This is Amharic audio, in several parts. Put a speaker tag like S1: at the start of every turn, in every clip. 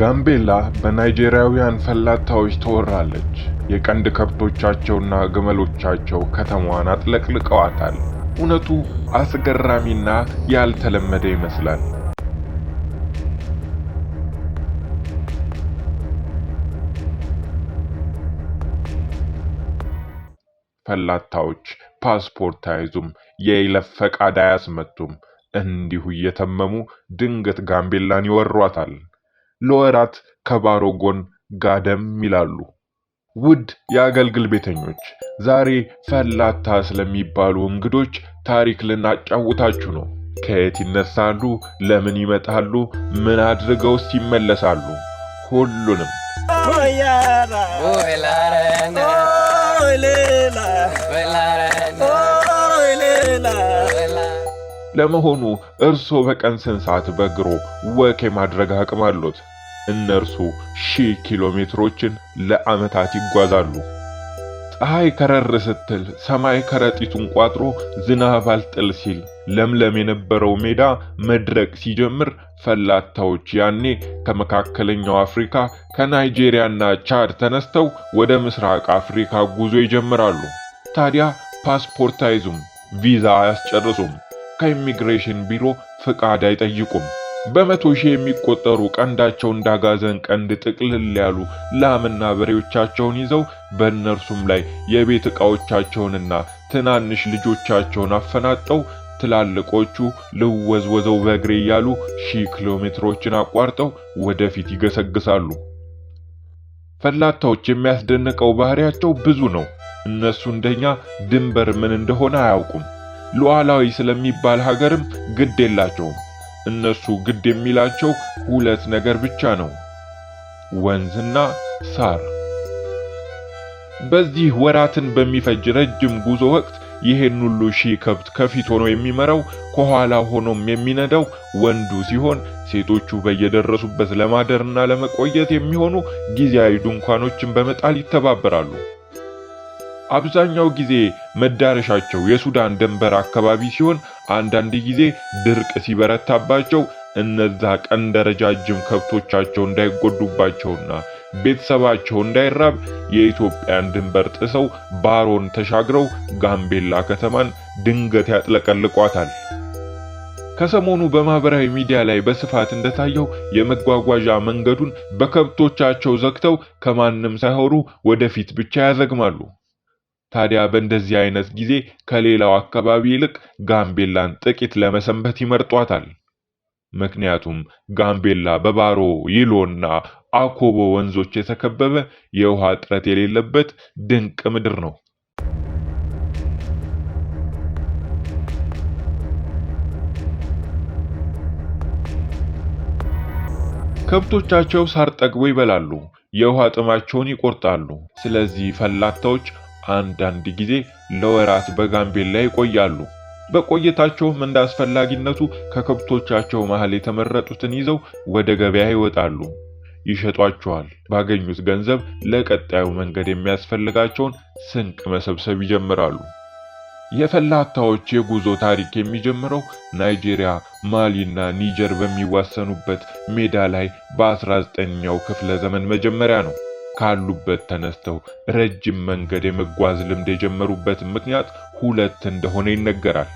S1: ጋምቤላ በናይጄሪያውያን ፈላጣዎች ተወራለች። የቀንድ ከብቶቻቸውና ግመሎቻቸው ከተማዋን አጥለቅልቀዋታል። እውነቱ አስገራሚና ያልተለመደ ይመስላል። ፈላጣዎች ፓስፖርት አይዙም፣ የይለፍ ፈቃድ አያስመቱም። እንዲሁ እየተመሙ ድንገት ጋምቤላን ይወሯታል። ለወራት ከባሮ ጎን ጋደም ይላሉ። ውድ የአገልግል ቤተኞች፣ ዛሬ ፈላጣ ስለሚባሉ እንግዶች ታሪክ ልናጫውታችሁ ነው። ከየት ይነሳሉ? ለምን ይመጣሉ? ምን አድርገውስ ይመለሳሉ? ሁሉንም ለመሆኑ እርሶ በቀን ስንት ሰዓት በእግሮ ወክ የማድረግ አቅም አሎት? እነርሱ 1000 ኪሎ ሜትሮችን ለዓመታት ይጓዛሉ። ፀሐይ ከረር ስትል ሰማይ ከረጢቱን ቋጥሮ ዝናብ አልጥል ሲል ለምለም የነበረው ሜዳ መድረቅ ሲጀምር ፈላጣዎች ያኔ ከመካከለኛው አፍሪካ ከናይጄሪያና ቻድ ተነስተው ወደ ምስራቅ አፍሪካ ጉዞ ይጀምራሉ። ታዲያ ፓስፖርት አይዙም፣ ቪዛ አያስጨርሱም፣ ከኢሚግሬሽን ቢሮ ፍቃድ አይጠይቁም። በመቶ ሺህ የሚቆጠሩ ቀንዳቸው እንዳጋዘን ቀንድ ጥቅልል ያሉ ላምና በሬዎቻቸውን ይዘው በእነርሱም ላይ የቤት ዕቃዎቻቸውንና ትናንሽ ልጆቻቸውን አፈናጠው ትላልቆቹ ልወዝወዘው በእግሬ እያሉ 1000 ኪሎ ሜትሮችን አቋርጠው ወደፊት ይገሰግሳሉ። ፈላጣዎች የሚያስደንቀው ባህሪያቸው ብዙ ነው። እነሱ እንደኛ ድንበር ምን እንደሆነ አያውቁም። ሉዓላዊ ስለሚባል ሀገርም ግድ የላቸውም። እነሱ ግድ የሚላቸው ሁለት ነገር ብቻ ነው፣ ወንዝና ሳር። በዚህ ወራትን በሚፈጅ ረጅም ጉዞ ወቅት ይሄን ሁሉ 1000 ከብት ከፊት ሆኖ የሚመራው ከኋላ ሆኖም የሚነዳው ወንዱ ሲሆን ሴቶቹ በየደረሱበት ለማደርና ለመቆየት የሚሆኑ ጊዜያዊ ድንኳኖችን በመጣል ይተባበራሉ። አብዛኛው ጊዜ መዳረሻቸው የሱዳን ድንበር አካባቢ ሲሆን አንዳንድ ጊዜ ድርቅ ሲበረታባቸው እነዛ ቀንደ ረጃጅም ከብቶቻቸው እንዳይጎዱባቸውና ቤተሰባቸው እንዳይራብ የኢትዮጵያን ድንበር ጥሰው ባሮን ተሻግረው ጋምቤላ ከተማን ድንገት ያጥለቀልቋታል። ከሰሞኑ በማህበራዊ ሚዲያ ላይ በስፋት እንደታየው የመጓጓዣ መንገዱን በከብቶቻቸው ዘግተው ከማንም ሳይሆሩ ወደፊት ብቻ ያዘግማሉ። ታዲያ በእንደዚህ አይነት ጊዜ ከሌላው አካባቢ ይልቅ ጋምቤላን ጥቂት ለመሰንበት ይመርጧታል። ምክንያቱም ጋምቤላ በባሮ ይሎና አኮቦ ወንዞች የተከበበ የውሃ እጥረት የሌለበት ድንቅ ምድር ነው። ከብቶቻቸው ሳር ጠግበው ይበላሉ፣ የውሃ ጥማቸውን ይቆርጣሉ። ስለዚህ ፈላጣዎች አንዳንድ ጊዜ ለወራት በጋምቤላ ይቆያሉ። በቆይታቸውም እንደ አስፈላጊነቱ ከከብቶቻቸው መሃል የተመረጡትን ይዘው ወደ ገበያ ይወጣሉ፣ ይሸጧቸዋል። ባገኙት ገንዘብ ለቀጣዩ መንገድ የሚያስፈልጋቸውን ስንቅ መሰብሰብ ይጀምራሉ። የፈላጣዎች የጉዞ ታሪክ የሚጀምረው ናይጄሪያ፣ ማሊና ኒጀር በሚዋሰኑበት ሜዳ ላይ በ19ኛው ክፍለ ዘመን መጀመሪያ ነው። ካሉበት ተነስተው ረጅም መንገድ የመጓዝ ልምድ የጀመሩበት ምክንያት ሁለት እንደሆነ ይነገራል።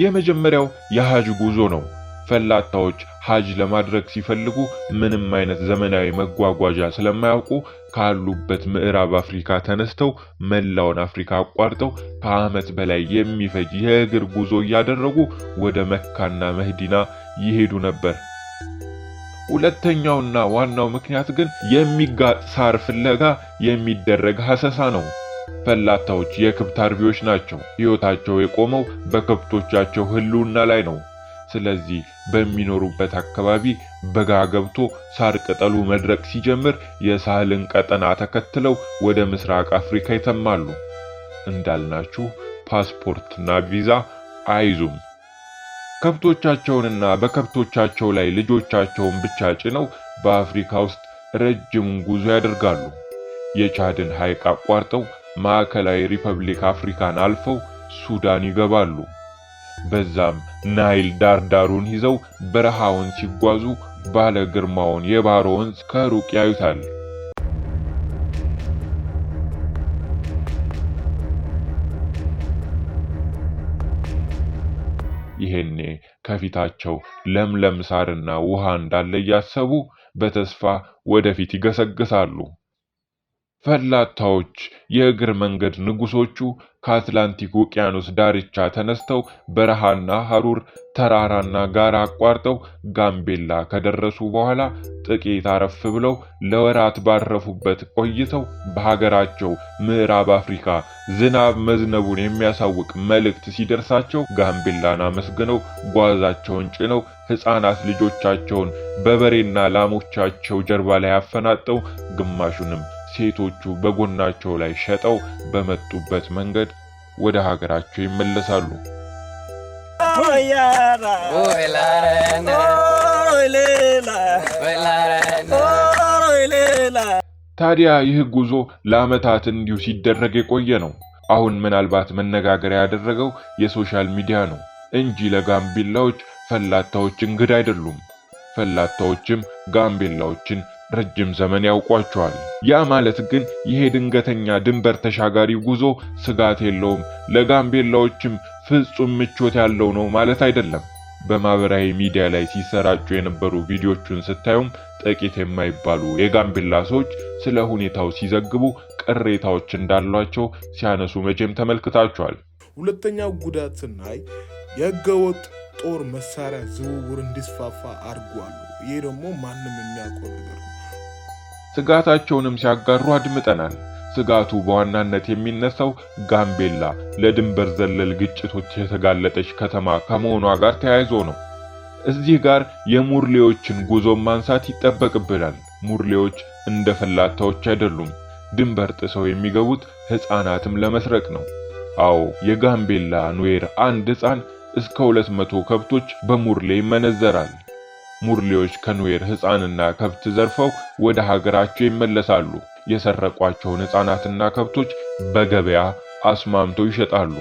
S1: የመጀመሪያው የሐጅ ጉዞ ነው። ፈላጣዎች ሐጅ ለማድረግ ሲፈልጉ ምንም አይነት ዘመናዊ መጓጓዣ ስለማያውቁ ካሉበት ምዕራብ አፍሪካ ተነስተው መላውን አፍሪካ አቋርጠው ከዓመት በላይ የሚፈጅ የእግር ጉዞ እያደረጉ ወደ መካና መዲና ይሄዱ ነበር። ሁለተኛውና ዋናው ምክንያት ግን የሚጋጥ ሳር ፍለጋ የሚደረግ ሐሰሳ ነው። ፈላጣዎች የከብት አርቢዎች ናቸው። ሕይወታቸው የቆመው በከብቶቻቸው ህልውና ላይ ነው። ስለዚህ በሚኖሩበት አካባቢ በጋ ገብቶ ሳር ቅጠሉ መድረቅ ሲጀምር የሳህልን ቀጠና ተከትለው ወደ ምስራቅ አፍሪካ ይተማሉ። እንዳልናችሁ ፓስፖርትና ቪዛ አይዙም። ከብቶቻቸውንና በከብቶቻቸው ላይ ልጆቻቸውን ብቻ ጭነው በአፍሪካ ውስጥ ረጅም ጉዞ ያደርጋሉ። የቻድን ሐይቅ አቋርጠው ማዕከላዊ ሪፐብሊክ አፍሪካን አልፈው ሱዳን ይገባሉ። በዛም ናይል ዳርዳሩን ይዘው በረሃውን ሲጓዙ ባለ ግርማውን የባሮ ወንዝ ከሩቅ ያዩታል። ይሄኔ ከፊታቸው ለምለም ሳርና ውሃ እንዳለ ያሰቡ በተስፋ ወደፊት ይገሰግሳሉ። ፈላታዎች የእግር መንገድ ንጉሶቹ ከአትላንቲክ ውቅያኖስ ዳርቻ ተነስተው በረሃና ሐሩር ተራራና ጋራ አቋርጠው ጋምቤላ ከደረሱ በኋላ ጥቂት አረፍ ብለው ለወራት ባረፉበት ቆይተው በሀገራቸው ምዕራብ አፍሪካ ዝናብ መዝነቡን የሚያሳውቅ መልእክት ሲደርሳቸው ጋምቤላን አመስግነው ጓዛቸውን ጭነው ሕፃናት ልጆቻቸውን በበሬና ላሞቻቸው ጀርባ ላይ አፈናጠው ግማሹንም ሴቶቹ በጎናቸው ላይ ሸጠው በመጡበት መንገድ ወደ ሀገራቸው ይመለሳሉ። ታዲያ ይህ ጉዞ ለዓመታት እንዲሁ ሲደረግ የቆየ ነው። አሁን ምናልባት መነጋገሪያ ያደረገው የሶሻል ሚዲያ ነው እንጂ ለጋምቤላዎች ፈላታዎች እንግዳ አይደሉም። ፈላታዎችም ጋምቤላዎችን ረጅም ዘመን ያውቋቸዋል። ያ ማለት ግን ይሄ ድንገተኛ ድንበር ተሻጋሪ ጉዞ ስጋት የለውም፣ ለጋምቤላዎችም ፍጹም ምቾት ያለው ነው ማለት አይደለም። በማህበራዊ ሚዲያ ላይ ሲሰራጩ የነበሩ ቪዲዮዎችን ስታዩም ጥቂት የማይባሉ የጋምቤላ ሰዎች ስለ ሁኔታው ሲዘግቡ ቅሬታዎች እንዳሏቸው ሲያነሱ መቼም ተመልክታቸዋል።
S2: ሁለተኛው ጉዳት ስናይ የህገወጥ ጦር መሳሪያ ዝውውር እንዲስፋፋ አድርጓል። ይሄ ደግሞ ማንም የሚያውቀው ነገር ነው።
S1: ስጋታቸውንም ሲያጋሩ አድምጠናል። ስጋቱ በዋናነት የሚነሳው ጋምቤላ ለድንበር ዘለል ግጭቶች የተጋለጠች ከተማ ከመሆኗ ጋር ተያይዞ ነው። እዚህ ጋር የሙርሌዎችን ጉዞ ማንሳት ይጠበቅብናል። ሙርሌዎች እንደ ፈላታዎች አይደሉም። ድንበር ጥሰው የሚገቡት ሕፃናትም ለመስረቅ ነው። አዎ የጋምቤላ ኑዌር አንድ ሕፃን እስከ 200 ከብቶች በሙርሌ ይመነዘራል። ሙርሌዎች ከኑዌር ሕፃንና ከብት ዘርፈው ወደ ሀገራቸው ይመለሳሉ። የሰረቋቸውን ሕፃናትና ከብቶች በገበያ አስማምተው ይሸጣሉ።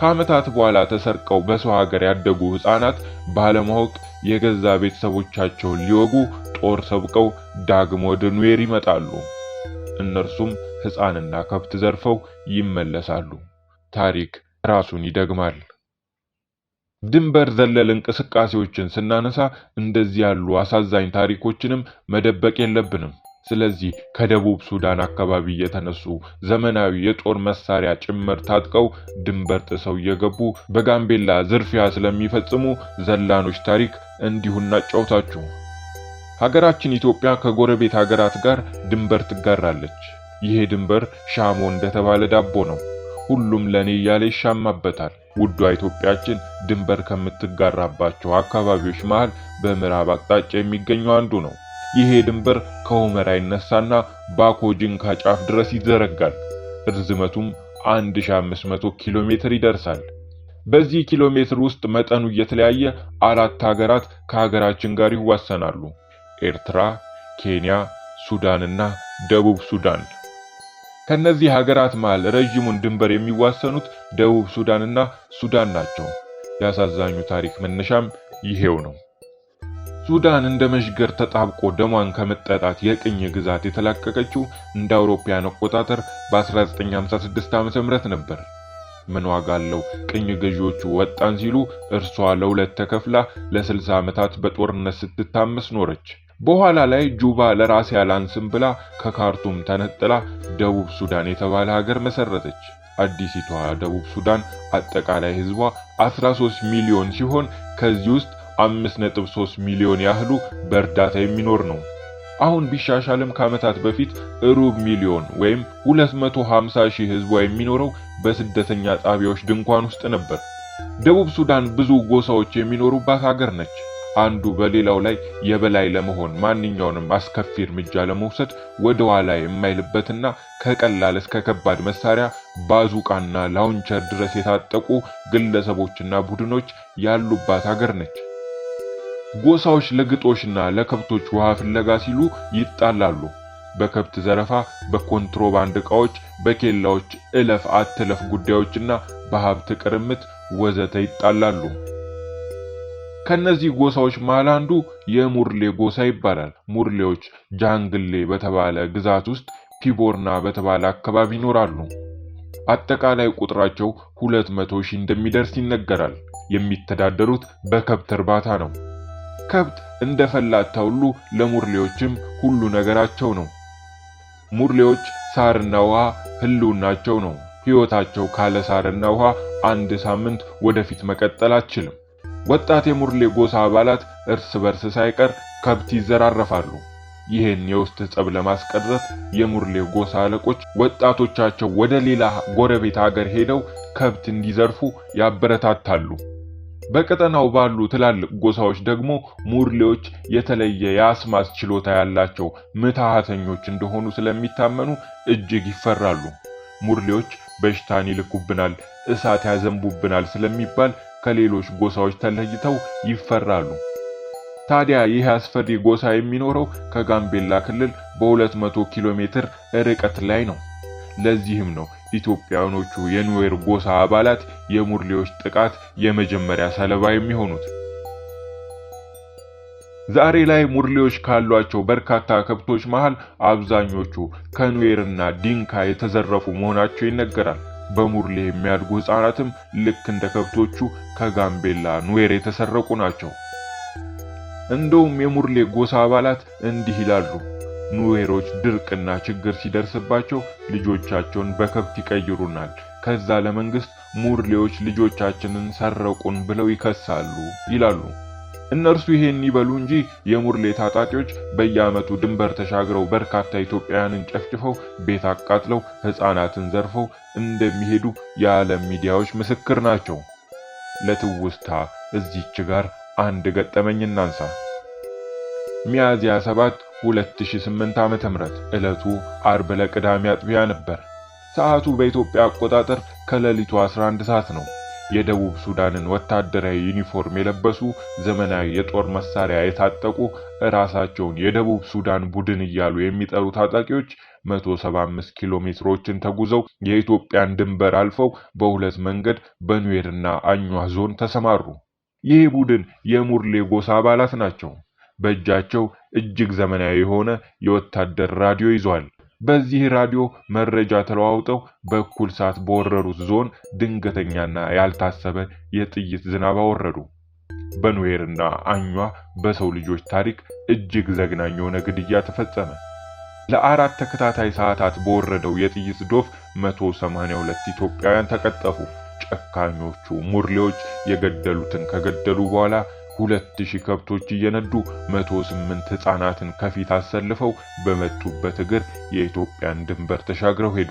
S1: ከዓመታት በኋላ ተሰርቀው በሰው ሀገር ያደጉ ሕፃናት ባለማወቅ የገዛ ቤተሰቦቻቸውን ሊወጉ ጦር ሰብቀው ዳግም ወደ ኑዌር ይመጣሉ። እነርሱም ሕፃንና ከብት ዘርፈው ይመለሳሉ። ታሪክ ራሱን ይደግማል። ድንበር ዘለል እንቅስቃሴዎችን ስናነሳ እንደዚህ ያሉ አሳዛኝ ታሪኮችንም መደበቅ የለብንም። ስለዚህ ከደቡብ ሱዳን አካባቢ የተነሱ ዘመናዊ የጦር መሳሪያ ጭምር ታጥቀው ድንበር ጥሰው እየገቡ በጋምቤላ ዝርፊያ ስለሚፈጽሙ ዘላኖች ታሪክ እንዲሁ እናጫውታችሁ። ሀገራችን ኢትዮጵያ ከጎረቤት ሀገራት ጋር ድንበር ትጋራለች። ይሄ ድንበር ሻሞ እንደተባለ ዳቦ ነው። ሁሉም ለኔ እያለ ይሻማበታል። ውዷ ኢትዮጵያችን ድንበር ከምትጋራባቸው አካባቢዎች መሃል በምዕራብ አቅጣጫ የሚገኘው አንዱ ነው። ይሄ ድንበር ከሁመራ ይነሳና ባኮ ጂንካ ጫፍ ድረስ ይዘረጋል። ርዝመቱም 1500 ኪሎ ሜትር ይደርሳል። በዚህ ኪሎ ሜትር ውስጥ መጠኑ እየተለያየ አራት ሀገራት ከሀገራችን ጋር ይዋሰናሉ። ኤርትራ፣ ኬንያ፣ ሱዳንና ደቡብ ሱዳን። ከነዚህ ሀገራት መሃል ረጅሙን ድንበር የሚዋሰኑት ደቡብ ሱዳንና ሱዳን ናቸው። ያሳዛኙ ታሪክ መነሻም ይሄው ነው። ሱዳን እንደ መሽገር ተጣብቆ ደሟን ከመጠጣት የቅኝ ግዛት የተላቀቀችው እንደ አውሮፓውያን አቆጣጠር በ1956 ዓ.ም ነበር። ምን ዋጋ አለው? ቅኝ ገዢዎቹ ወጣን ሲሉ እርሷ ለሁለት ተከፍላ ለ60 ዓመታት በጦርነት ስትታመስ ኖረች። በኋላ ላይ ጁባ ለራስ ያላንስም ብላ ከካርቱም ተነጥላ ደቡብ ሱዳን የተባለ ሀገር መሰረተች። አዲሲቷ ደቡብ ሱዳን አጠቃላይ ህዝቧ 13 ሚሊዮን ሲሆን ከዚህ ውስጥ 5.3 ሚሊዮን ያህሉ በእርዳታ የሚኖር ነው። አሁን ቢሻሻልም ከዓመታት በፊት ሩብ ሚሊዮን ወይም 250 ሺህ ህዝቧ የሚኖረው በስደተኛ ጣቢያዎች ድንኳን ውስጥ ነበር። ደቡብ ሱዳን ብዙ ጎሳዎች የሚኖሩባት ሀገር ነች። አንዱ በሌላው ላይ የበላይ ለመሆን ማንኛውንም አስከፊ እርምጃ ለመውሰድ ወደ ኋላ የማይልበትና ከቀላል እስከ ከባድ መሳሪያ ባዙቃና ላውንቸር ድረስ የታጠቁ ግለሰቦችና ቡድኖች ያሉባት ሀገር ነች። ጎሳዎች ለግጦሽና ለከብቶች ውሃ ፍለጋ ሲሉ ይጣላሉ። በከብት ዘረፋ፣ በኮንትሮባንድ ዕቃዎች፣ በኬላዎች እለፍ አትለፍ ጉዳዮችና በሀብት ቅርምት ወዘተ ይጣላሉ። ከነዚህ ጎሳዎች መሃል አንዱ የሙርሌ ጎሳ ይባላል። ሙርሌዎች ጃንግሌ በተባለ ግዛት ውስጥ ፒቦርና በተባለ አካባቢ ይኖራሉ። አጠቃላይ ቁጥራቸው 200 ሺህ እንደሚደርስ ይነገራል። የሚተዳደሩት በከብት እርባታ ነው። ከብት እንደ ፈላታ ሁሉ ለሙርሌዎችም ሁሉ ነገራቸው ነው። ሙርሌዎች ሳርና ውሃ ህልውናቸው ነው። ሕይወታቸው ካለ ሳርና ውሃ አንድ ሳምንት ወደፊት መቀጠል አትችልም። ወጣት የሙርሌ ጎሳ አባላት እርስ በርስ ሳይቀር ከብት ይዘራረፋሉ። ይህን የውስጥ ጸብ ለማስቀረት የሙርሌ ጎሳ አለቆች ወጣቶቻቸው ወደ ሌላ ጎረቤት ሀገር ሄደው ከብት እንዲዘርፉ ያበረታታሉ። በቀጠናው ባሉ ትላልቅ ጎሳዎች ደግሞ ሙርሌዎች የተለየ የአስማት ችሎታ ያላቸው ምትሃተኞች እንደሆኑ ስለሚታመኑ እጅግ ይፈራሉ። ሙርሌዎች በሽታን ይልኩብናል፣ እሳት ያዘንቡብናል ስለሚባል ከሌሎች ጎሳዎች ተለይተው ይፈራሉ። ታዲያ ይህ አስፈሪ ጎሳ የሚኖረው ከጋምቤላ ክልል በ200 ኪሎ ሜትር ርቀት ላይ ነው። ለዚህም ነው ኢትዮጵያኖቹ የኑዌር ጎሳ አባላት የሙርሌዎች ጥቃት የመጀመሪያ ሰለባ የሚሆኑት። ዛሬ ላይ ሙርሌዎች ካሏቸው በርካታ ከብቶች መሃል አብዛኞቹ ከኑዌርና ዲንካ የተዘረፉ መሆናቸው ይነገራል። በሙርሌ የሚያድጉ ሕፃናትም ልክ እንደ ከብቶቹ ከጋምቤላ ኑዌር የተሰረቁ ናቸው። እንደውም የሙርሌ ጎሳ አባላት እንዲህ ይላሉ። ኑዌሮች ድርቅና ችግር ሲደርስባቸው ልጆቻቸውን በከብት ይቀይሩናል። ከዛ ለመንግስት ሙርሌዎች ልጆቻችንን ሰረቁን ብለው ይከሳሉ ይላሉ። እነርሱ ይሄን ይበሉ እንጂ የሙርሌ ታጣቂዎች በየዓመቱ ድንበር ተሻግረው በርካታ ኢትዮጵያውያንን ጨፍጭፈው ቤት አቃጥለው ሕፃናትን ዘርፈው እንደሚሄዱ የዓለም ሚዲያዎች ምስክር ናቸው። ለትውስታ እዚች ጋር አንድ ገጠመኝ እናንሳ። ሚያዝያ 7 2008 ዓመተ ምህረት ዕለቱ አርብ ለቅዳሜ አጥቢያ ነበር። ሰዓቱ በኢትዮጵያ አቆጣጠር ከሌሊቱ 11 ሰዓት ነው። የደቡብ ሱዳንን ወታደራዊ ዩኒፎርም የለበሱ ዘመናዊ የጦር መሳሪያ የታጠቁ ራሳቸውን የደቡብ ሱዳን ቡድን እያሉ የሚጠሩ ታጣቂዎች 175 ኪሎ ሜትሮችን ተጉዘው የኢትዮጵያን ድንበር አልፈው በሁለት መንገድ በኑዌርና አኟ ዞን ተሰማሩ። ይህ ቡድን የሙርሌ ጎሳ አባላት ናቸው። በእጃቸው እጅግ ዘመናዊ የሆነ የወታደር ራዲዮ ይዟል። በዚህ ራዲዮ መረጃ ተለዋውጠው በኩል ሰዓት በወረሩት ዞን ድንገተኛና ያልታሰበ የጥይት ዝናብ አወረዱ። በኑዌርና አኟ በሰው ልጆች ታሪክ እጅግ ዘግናኝ የሆነ ግድያ ተፈጸመ። ለ4 ተከታታይ ሰዓታት በወረደው የጥይት ዶፍ 182 ኢትዮጵያውያን ተቀጠፉ። ጨካኞቹ ሙርሌዎች የገደሉትን ከገደሉ በኋላ 2000 ከብቶች እየነዱ 108 ሕፃናትን ከፊት አሰልፈው በመጡበት እግር የኢትዮጵያን ድንበር ተሻግረው ሄዱ።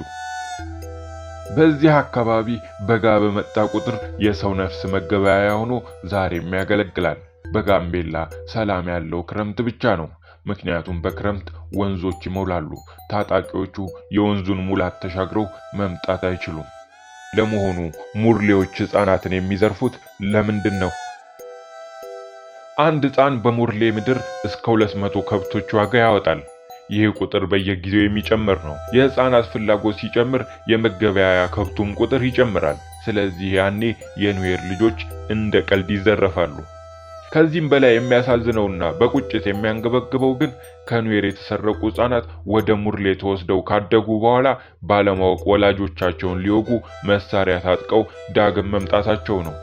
S1: በዚህ አካባቢ በጋ በመጣ ቁጥር የሰው ነፍስ መገበያያ ሆኖ ዛሬም ያገለግላል። በጋምቤላ ሰላም ያለው ክረምት ብቻ ነው። ምክንያቱም በክረምት ወንዞች ይሞላሉ። ታጣቂዎቹ የወንዙን ሙላት ተሻግረው መምጣት አይችሉም። ለመሆኑ ሙርሌዎች ሕፃናትን የሚዘርፉት ለምንድን ነው? አንድ ሕፃን በሙርሌ ምድር እስከ 200 ከብቶች ዋጋ ያወጣል። ይህ ቁጥር በየጊዜው የሚጨምር ነው። የሕፃናት ፍላጎት ሲጨምር የመገበያያ ከብቱም ቁጥር ይጨምራል። ስለዚህ ያኔ የኑዌር ልጆች እንደ ቀልድ ይዘረፋሉ። ከዚህም በላይ የሚያሳዝነውና በቁጭት የሚያንገበግበው ግን ከኑዌር የተሰረቁ ሕፃናት ወደ ሙርሌ ተወስደው ካደጉ በኋላ ባለማወቅ ወላጆቻቸውን ሊወጉ መሳሪያ ታጥቀው ዳግም መምጣታቸው ነው።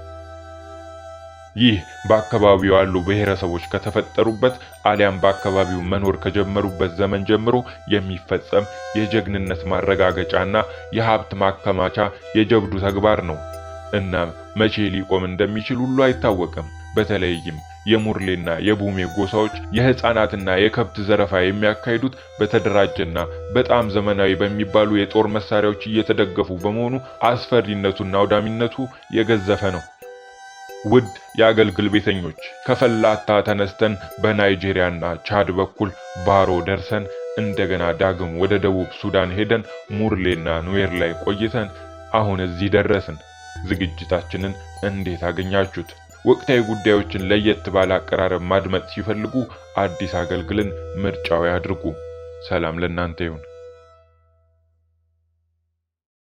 S1: ይህ በአካባቢው ያሉ ብሔረሰቦች ከተፈጠሩበት አሊያም በአካባቢው መኖር ከጀመሩበት ዘመን ጀምሮ የሚፈጸም የጀግንነት ማረጋገጫና የሀብት ማከማቻ የጀብዱ ተግባር ነው። እናም መቼ ሊቆም እንደሚችል ሁሉ አይታወቅም። በተለይም የሙርሌና የቡሜ ጎሳዎች የሕፃናትና የከብት ዘረፋ የሚያካሂዱት በተደራጀና በጣም ዘመናዊ በሚባሉ የጦር መሳሪያዎች እየተደገፉ በመሆኑ አስፈሪነቱና አውዳሚነቱ የገዘፈ ነው። ውድ የአገልግል ቤተኞች ከፈላታ ተነስተን በናይጄሪያና ቻድ በኩል ባሮ ደርሰን እንደገና ዳግም ወደ ደቡብ ሱዳን ሄደን ሙርሌና ኑዌር ላይ ቆይተን አሁን እዚህ ደረስን። ዝግጅታችንን እንዴት አገኛችሁት? ወቅታዊ ጉዳዮችን ለየት ባለ አቀራረብ ማድመጥ ሲፈልጉ አዲስ አገልግልን ምርጫው ያድርጉ። ሰላም ለእናንተ ይሁን።